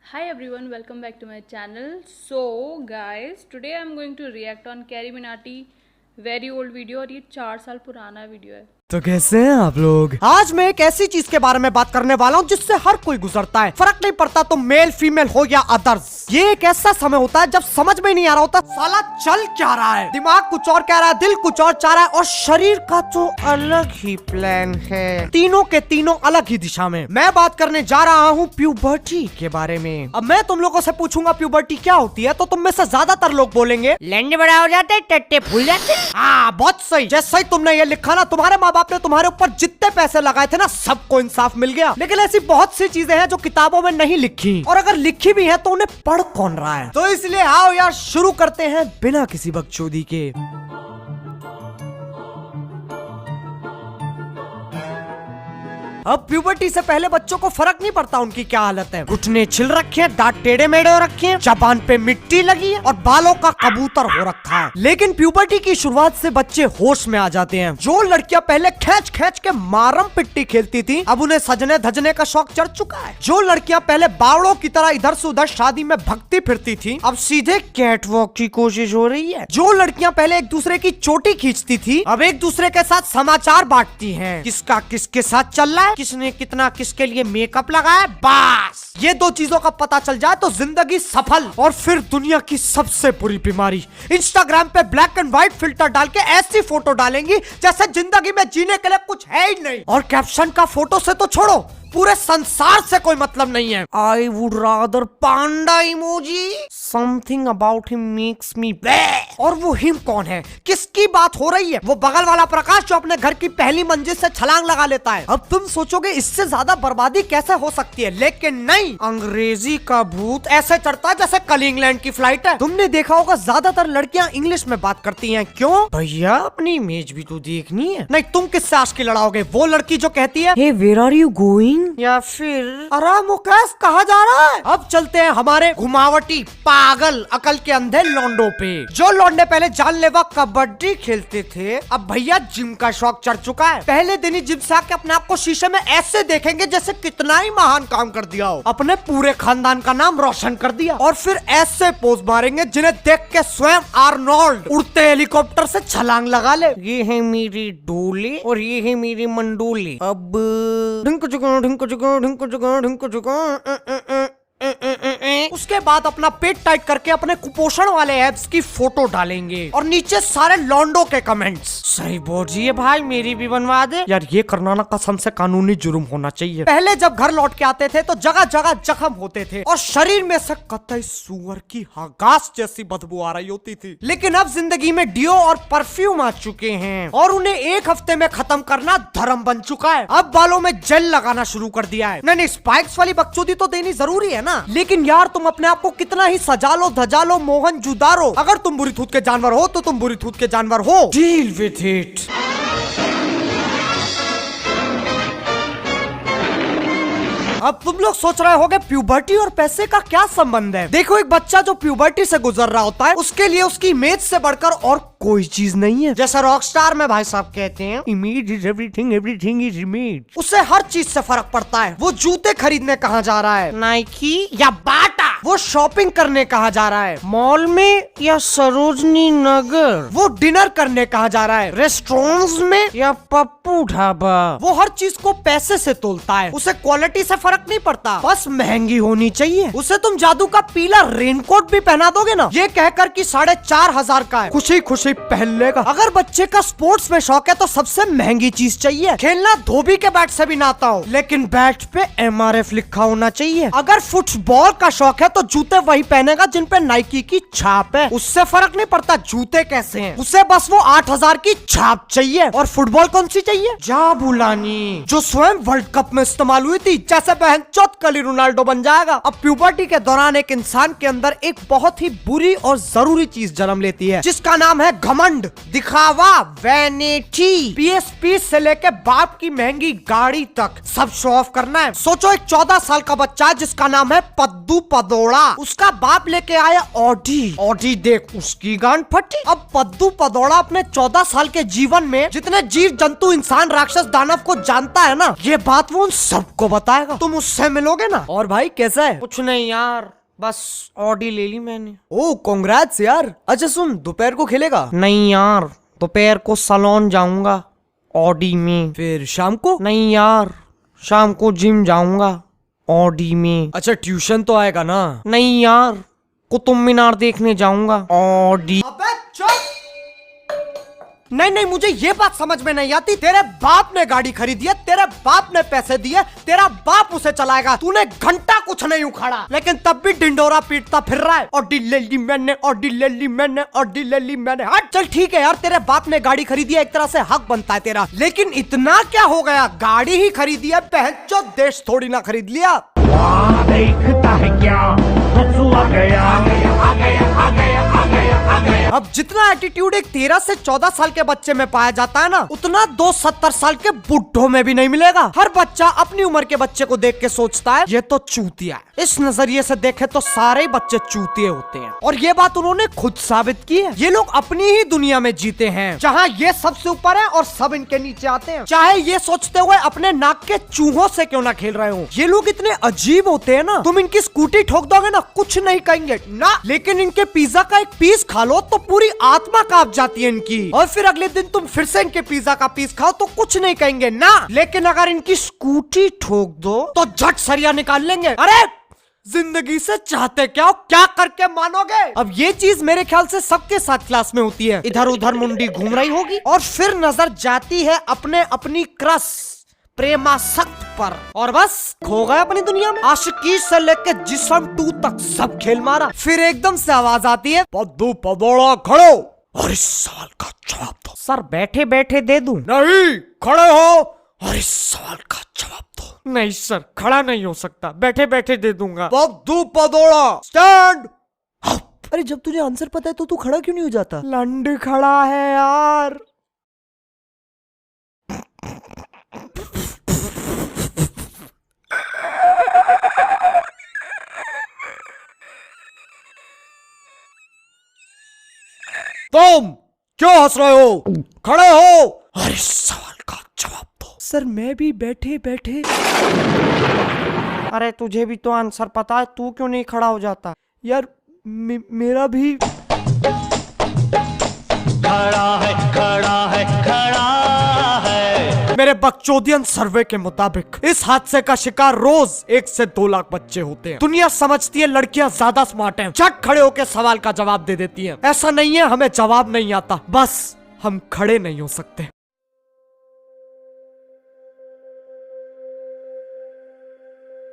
Hi everyone, welcome back to my channel. So guys, today I'm going to react on Carrie Minati very old video और ये 4 साल पुराना video है। तो कैसे हैं आप लोग। आज मैं एक ऐसी चीज के बारे में बात करने वाला हूँ जिससे हर कोई गुजरता है, फर्क नहीं पड़ता तो मेल फीमेल हो या अदर्स। ये एक ऐसा समय होता है जब समझ में नहीं आ रहा होता साला चल क्या रहा है, दिमाग कुछ और कह रहा है, दिल कुछ और चाह रहा है और शरीर का तो अलग ही प्लान है, तीनों के तीनों अलग ही दिशा में। मैं बात करने जा रहा हूँ प्यूबर्टी के बारे में। अब मैं तुम लोगों से पूछूंगा प्यूबर्टी क्या होती है, तो तुम में से ज्यादातर लोग बोलेंगे लंडे बड़ा हो जाते, टट्टे फूल जाते। हाँ बहुत सही, जैसे ही तुमने ये लिखा ना, तुम्हारे माँ बाप ने तुम्हारे ऊपर जितने पैसे लगाए थे ना सबको इंसाफ मिल गया। लेकिन ऐसी बहुत सी चीजें हैं जो किताबों में नहीं लिखी, और अगर लिखी भी है तो उन्हें पढ़ कौन रहा है। तो इसलिए आओ यार शुरू करते हैं बिना किसी बकचोदी के। अब प्यूबर्टी से पहले बच्चों को फर्क नहीं पड़ता उनकी क्या हालत है, घुटने छिल रखे हैं, दांत टेढ़े मेढ़े हो रखे हैं, जबान पे मिट्टी लगी है और बालों का कबूतर हो रखा है। लेकिन प्यूबर्टी की शुरुआत से बच्चे होश में आ जाते हैं। जो लड़कियां पहले खींच खींच के मारम पिट्टी खेलती थी, अब उन्हें सजने धजने का शौक चढ़ चुका है। जो लड़कियां पहले बावड़ों की तरह इधर से उधर शादी में भगती फिरती थी, अब सीधे कैटवॉक की कोशिश हो रही है। जो लड़कियां पहले एक दूसरे की चोटी खींचती थी, अब एक दूसरे के साथ समाचार बांटती हैं, किसका किसके साथ चल रहा है, किसने कितना किसके लिए मेकअप लगाया। बस ये दो चीजों का पता चल जाए तो जिंदगी सफल। और फिर दुनिया की सबसे बुरी बीमारी, इंस्टाग्राम पे ब्लैक एंड व्हाइट फिल्टर डाल के ऐसी फोटो डालेंगी जैसे जिंदगी में जीने के लिए कुछ है ही नहीं। और कैप्शन का फोटो से तो छोड़ो, पूरे संसार से कोई मतलब नहीं है। I would rather Panda emoji, something about him makes me black. और वो हिम कौन है, किसकी बात हो रही है? वो बगल वाला प्रकाश जो अपने घर की पहली मंजिल से छलांग लगा लेता है। अब तुम सोचोगे इससे ज्यादा बर्बादी कैसे हो सकती है, लेकिन नहीं, अंग्रेजी का भूत ऐसे चढ़ता है जैसे कल इंग्लैंड की फ्लाइट है। तुमने देखा होगा ज्यादातर लड़कियां इंग्लिश में बात करती हैं, क्यों भैया अपनी इमेज भी तो देखनी है। नहीं, तुम किससे आशिकी लड़ाओगे, वो लड़की जो कहती है हे वेयर आर यू गोइंग, या फिर अरे मुकेश कहाँ जा रहा है। अब चलते हैं हमारे घुमावटी पागल अकल के अंधे लौंडों पे। जो लौंडे पहले जानलेवा कबड्डी खेलते थे, अब भैया जिम का शौक चढ़ चुका है। पहले दिन ही जिम से आके अपने आप को शीशे में ऐसे देखेंगे जैसे कितना ही महान काम कर दिया हो, अपने पूरे खानदान का नाम रोशन कर दिया। और फिर ऐसे पोज मारेंगे जिन्हें देख के स्वयं आर्नोल्ड उड़ते हेलीकॉप्टर से छलांग लगा ले। ये है मेरी डोली और ये है मेरी मंडोली। अब ढिंक चुका ढिंक चुका ढिंक चुका ढिंक चुका। उसके बाद अपना पेट टाइट करके अपने कुपोषण वाले एब्स की फोटो डालेंगे और नीचे सारे लॉन्डो के कमेंट्स, सही बोलिए भाई मेरी भी बनवा दे। यार ये करना ना कसम से कानूनी जुर्म होना चाहिए। पहले जब घर लौट के आते थे तो जगह जगह जख्म होते थे और शरीर में से कतई सूअर की हगास जैसी बदबू आ रही होती थी। लेकिन अब जिंदगी में डियो और परफ्यूम आ चुके हैं और उन्हें एक हफ्ते में खत्म करना धर्म बन चुका है। अब बालों में जेल लगाना शुरू कर दिया है। नहीं, स्पाइक्स वाली बकचोदी तो देनी जरूरी है ना, लेकिन यार तुम अपने आप को कितना ही सजा लो धजा लो मोहन जुदारो, अगर तुम बुरी थूत के जानवर हो तो तुम बुरी थूत के जानवर हो, डील विथ इट। अब तुम लोग सोच रहे होगे प्यूबर्टी और पैसे का क्या संबंध है। देखो, एक बच्चा जो प्यूबर्टी से गुजर रहा होता है उसके लिए उसकी इमेज से बढ़कर और कोई चीज नहीं है। जैसा रॉकस्टार में भाई साहब कहते हैं image is everything, everything is image. उसे हर चीज से फर्क पड़ता है। वो जूते खरीदने कहाँ जा रहा है, नाइकी या बाटा। वो शॉपिंग करने कहाँ जा रहा है, मॉल में या सरोजनी नगर। वो डिनर करने कहाँ जा रहा है, रेस्टोरेंट्स में या पप्पू ढाबा। वो हर चीज को पैसे से तोलता है। उसे क्वालिटी से फर्क नहीं पड़ता, बस महंगी होनी चाहिए। उसे तुम जादू का पीला रेनकोट भी पहना दोगे ना, ये कहकर कि 4,500 का है, खुशी खुशी पहन लेगा। अगर बच्चे का स्पोर्ट्स में शौक है तो सबसे महंगी चीज चाहिए। खेलना धोबी के बैट से भी ना आता हो, लेकिन बैट पे MRF लिखा होना चाहिए। अगर फुटबॉल का शौक है तो जूते वही पहनेगा जिन पे नाइकी की छाप है। उससे फर्क नहीं पड़ता जूते कैसे हैं, उसे बस वो 8,000 की छाप चाहिए। और फुटबॉल कौन सी चाहिए, जाबुलानी, जो स्वयं वर्ल्ड कप में इस्तेमाल हुई थी। जैसे बहन चौथ कली रोनाल्डो बन जाएगा। अब प्यूबर्टी के दौरान एक इंसान के अंदर एक बहुत ही बुरी और जरूरी चीज जन्म लेती है, जिसका नाम है घमंड, दिखावा, वैनिटी। PSP से लेके बाप की महंगी गाड़ी तक सब शो ऑफ करना है। सोचो, एक 14 साल का बच्चा जिसका नाम है पद्दू पदोड़ा, उसका बाप लेके आया ऑडी देख उसकी गांड फटी। अब पद्दू पदोड़ा अपने 14 साल के जीवन में जितने जीव जंतु इंसान राक्षस दानव को जानता है ना, ये बात वो उन सबको बताएगा। तुम उससे मिलोगे ना। और भाई कैसा है? कुछ नहीं यार, बस ऑडी ले ली मैंने। ओह कांग्रेट्स यार। अच्छा सुन, दोपहर को खेलेगा? नहीं यार, दोपहर को सलोन जाऊंगा ऑडी में। फिर शाम को? नहीं यार, शाम को जिम जाऊंगा ऑडी में। अच्छा ट्यूशन तो आएगा ना? नहीं यार, कुतुब मीनार देखने जाऊंगा ऑडी। अबे चुप! नहीं नहीं, मुझे ये बात समझ में नहीं आती। तेरे बाप ने गाड़ी खरीदी है, तेरे बाप ने पैसे दिए, तेरा बाप उसे चलाएगा, तूने घंटा कुछ नहीं उखाड़ा, लेकिन तब भी डिंडोरा पीटता फिर रहा है। ऑडी ले ली मैंने, ऑडी ले ली मैंने, ऑडी ले ली मैंने। हट चल ठीक है यार, तेरे बाप ने गाड़ी खरीदी है, एक तरह से हक बनता है तेरा, लेकिन इतना क्या हो गया? गाड़ी ही खरीदी है, बहनचोद देश थोड़ी ना खरीद लिया। देखता है क्या आ गया, आ गया, आ गया, आ गया, आ गया, आ गया। अब जितना एटीट्यूड एक 13 से 14 साल के बच्चे में पाया जाता है ना, उतना 2 70 साल के बुढ़ों में भी नहीं मिलेगा। हर बच्चा अपनी उम्र के बच्चे को देख के सोचता है ये तो चूतिया है। इस नजरिए से देखे तो सारे ही बच्चे चूतिए होते हैं, और ये बात उन्होंने खुद साबित की है। ये लोग अपनी ही दुनिया में जीते हैं, जहाँ ये सबसे ऊपर है और सब इनके नीचे आते हैं, चाहे ये सोचते हुए अपने नाक के चूहों से क्यों ना खेल रहे हो। ये लोग इतने अजीब होते हैं ना, तुम इनकी स्कूटी ठोक दोगे ना, कुछ नहीं कहेंगे ना, लेकिन इनके पिज्जा का एक पीस खा लो तो पूरी आत्मा कांप जाती है इनकी, और फिर अगले दिन तुम फिर से इनके पिज्जा का पीस खाओ तो कुछ नहीं कहेंगे ना, लेकिन अगर इनकी स्कूटी ठोक दो तो झट सरिया निकाल लेंगे। अरे जिंदगी से चाहते क्या हो, क्या करके मानोगे? अब ये चीज मेरे ख्याल से सबके साथ क्लास में होती है। इधर उधर मुंडी घूम रही होगी और फिर नजर जाती है अपने अपनी क्रश प्रेमासक्त पर, और बस खो गए अपनी दुनिया में। आशिकी से लेके जिस्म टू तक सब खेल मारा, फिर एकदम से आवाज आती है पद्दू पदोड़ा खड़ो और इस सवाल का जवाब दो। सर बैठे बैठे दे दूं? नहीं, खड़े हो और इस सवाल का जवाब दो। नहीं सर, खड़ा नहीं हो सकता, बैठे बैठे दे दूंगा। पद्दू पदोड़ा स्टैंड। अरे जब तुझे आंसर पता है तो तू खड़ा क्यों नहीं हो जाता? लंड खड़ा है यार। तुम क्यों हंस रहे हो? खड़े हो और इस सवाल का जवाब दो। सर मैं भी बैठे बैठे। अरे तुझे भी तो आंसर पता है, तू क्यों नहीं खड़ा हो जाता? यार मेरा भी खड़ा है, खड़ा है, खड़ा है। मेरे बकचोदियन सर्वे के मुताबिक इस हादसे का शिकार रोज 1 से 2 लाख बच्चे होते हैं। दुनिया समझती है लड़कियां ज्यादा स्मार्ट हैं, झट खड़े होकर सवाल का जवाब दे देती हैं। ऐसा नहीं है हमें जवाब नहीं आता, बस हम खड़े नहीं हो सकते।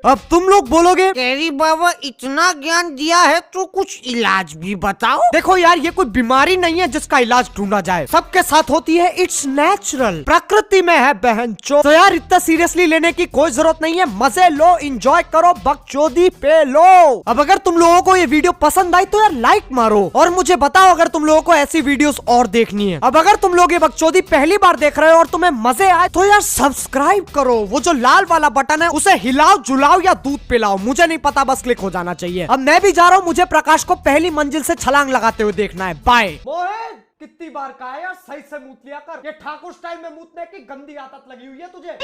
अब तुम लोग बोलोगे कैरी बाबा इतना ज्ञान दिया है तो कुछ इलाज भी बताओ। देखो यार, ये कोई बीमारी नहीं है जिसका इलाज ढूंढा जाए, सबके साथ होती है, इट्स नेचुरल, प्रकृति में है बहनचोद। तो यार इतना सीरियसली लेने की कोई जरूरत नहीं है, मजे लो, एंजॉय करो, बकचोदी पे लो। अब अगर तुम लोगों को ये वीडियो पसंद आई तो यार लाइक मारो, और मुझे बताओ अगर तुम लोगों को ऐसी वीडियोस और देखनी है। अब अगर तुम लोग ये बकचोदी पहली बार देख रहे हो और तुम्हें मजे आए तो यार सब्सक्राइब करो, वो जो लाल वाला बटन है उसे हिलाओ, झुलाओ या दूध पिलाओ, मुझे नहीं पता, बस क्लिक हो जाना चाहिए। अब मैं भी जा रहा हूँ, मुझे प्रकाश को पहली मंजिल से छलांग लगाते हुए देखना है। बाय। मोहित कितनी बार कहा है यार, सही से मूत लिया कर, ये ठाकुर स्टाइल में मूतने की गंदी आदत लगी हुई है तुझे।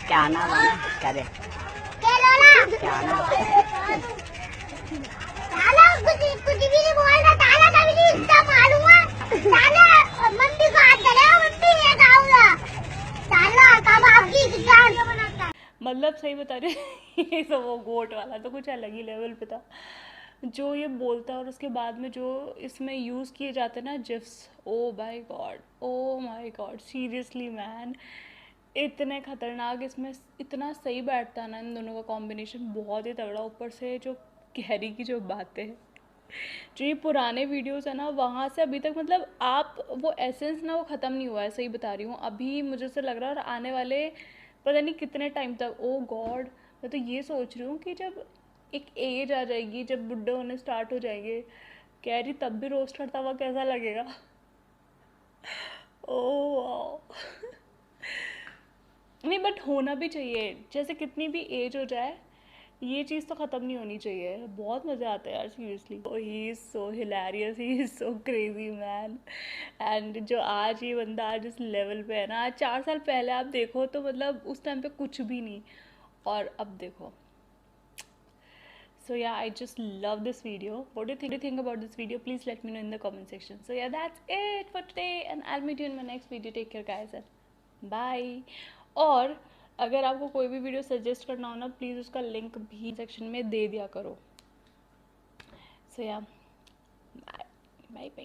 क्या नाम है? करे क्या नाम कुछ भी नहीं बोल रहा, ताला का भी नहीं इतना मारूंगा, ताला मम्मी को हाथ डालेगा, मम्मी ये खाऊंगा, ताला कब आपकी किसान बनाता है। मतलब सही बता रही हूँ ये तो वो गोट वाला तो कुछ अलग ही लेवल पे था जो ये बोलता है, और उसके बाद में जो इसमें यूज़ किए जाते हैं ना GIFs, oh my God, oh my God, seriously man, इतने खतरनाक, इसमें इतना सही बैठता है ना इन दोनों का कॉम्बिनेशन, बहुत ही तगड़ा। ऊपर से जो कैरी की जो बातें हैं, जो ये पुराने वीडियोस है ना, वहाँ से अभी तक मतलब आप वो एसेंस ना वो ख़त्म नहीं हुआ है, सही बता रही हूँ। अभी मुझे से लग रहा है और आने वाले पता नहीं कितने टाइम तक, ओ गॉड, मैं तो ये सोच रही हूँ कि जब एक एज आ जाएगी, जब बुढ़े होने स्टार्ट हो जाएंगे, कैरी तब भी रोस्ट करता हुआ कैसा लगेगा। ओ नहीं, बट होना भी चाहिए, जैसे कितनी भी एज हो जाए, ये चीज़ तो ख़त्म नहीं होनी चाहिए। बहुत मज़ा आता है यार seriously. He is so hilarious, he is so crazy man. And जो आज ये बंदा आज इस लेवल पे है ना, आज 4 साल पहले आप देखो तो मतलब उस टाइम पे कुछ भी नहीं, और अब देखो। So yeah, I just love this video. What do you think about this video? Please let me know in the comment section. So yeah, that's it for today, and I'll meet you in my next video. Take care guys and bye. और अगर आपको कोई भी video suggest करना हो ना, please उसका link भी सेक्शन में दे दिया करो। So yeah, bye bye.